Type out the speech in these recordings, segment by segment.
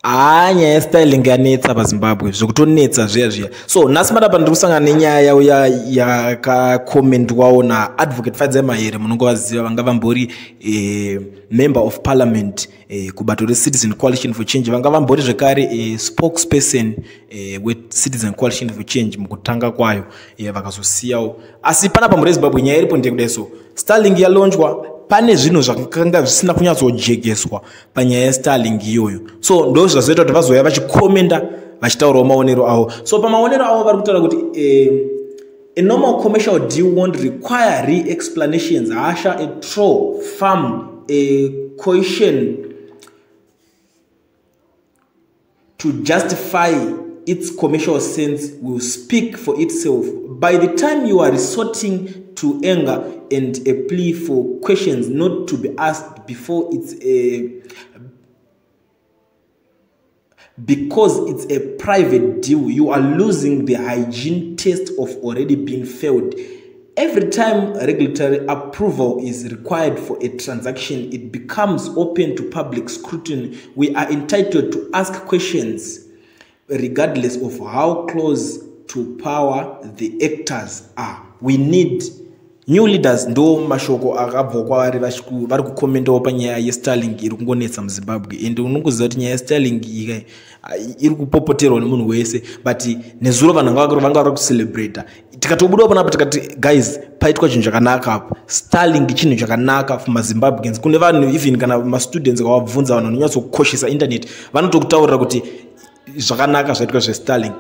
Nyaya yestyling yanetsa paZimbabwe zvekutonetsa zviya. So nhasi madapa ndiri kusangana nenyaya yakakomendwawo naadvocate Fadzai Mahere, munongovaziva, vanga vambori member of parliament kubato reCitizen Coalition for Change, vanga vambori zvekare spokesperson weCitizen Coalition for Change mukutanga kwayo, vakazosiyawo. Asi panapa mureZimbabwe nyaya iripo ndekudai. So Starlink yalonjwa, pane zvinhu zvakanga zvisina kunyatsojegeswa panyaya yeStarlink iyoyo. So ndo zvazoita kuti vazoya vachikomenda vachitaurawo maonero avo. So pamaonero avo vari kutaura kuti a normal commercial deal won't require re-explanations. Hasha a troll farm a cohesion to justify its commercial sense will speak for itself. By the time you are resorting to anger and a plea for questions not to be asked because it's a private deal, you are losing the hygiene test of already being failed. Every time regulatory approval is required for a transaction, it becomes open to public scrutiny. We are entitled to ask questions regardless of how close to power the actors are. We need new leaders. Ndo mashoko akabva kwavari vari kukomendawo panyaya yeStarlink iri kungonetsa muZimbabwe, ende unongoziva kuti nyaya yeStarlink iri kupopoterwa nemunhu wese, but nezuro vanhu vanga vari kucelebrata. Tikatobudawo panapa tikati guys, paitwa chinhu chakanaka apa. Starlink chinhu chakanaka for maZimbabweans. Kune vanhu even kana mastudents akavabvunza, vanhu vanonyatsokukoshesa internet vanotokutaurira kuti zvakanaka zvaitwa zveStarlink,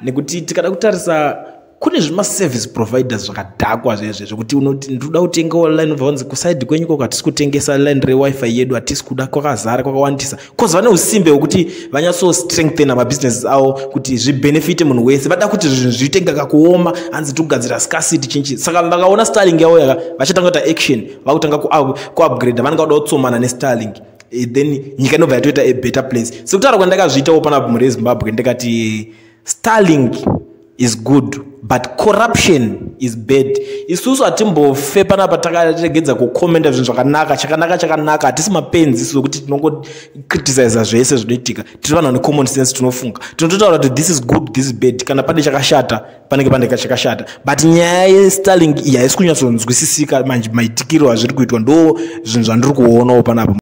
nekuti tikada kutarisa kune zvima-service providers zvakadhakwa zvekuti unoti ndoda kutengawo line vanzi kuside kwenyu koko hatisi kutengesa line rewifi yedu, hatisi kuda, kwakazara kwakawandisa, cause vane usimbe hwekuti vanyatso-strengthena mabusiness avo kuti zvibenefite munhu wese. Vada kuti zvinhu zvitenga kakuoma, hanzi tokugadzira scarcity chinchi. Saka vakaona Starlink yavo yaka vachatanga kuita action, vakutanga kuupgrade, vanenge vada kutsomana neStarlink. Then nyika inobva yatoita a better place. Sekutaura kwandakazviitawo panapa mureZimbabwe ndakati Starlink is good but corruption is bad. Isusu hatimbofe panapa takaregedza kukomenda zvinhu chakanaka, hatisi mapenzi sokuti tinongocriticize zvese zvinoitika. Tiri vanhu vane common sense, tinofunga, tinototaura kuti this is good, this is bad. Kana pane chakashata panenge pane chakashata, but nyaya yeStarlink haisi kunyatsonzwisisika manje maitikiro azviri kuitwa. Ndo zvinhu zvandiri kuonawo panapa.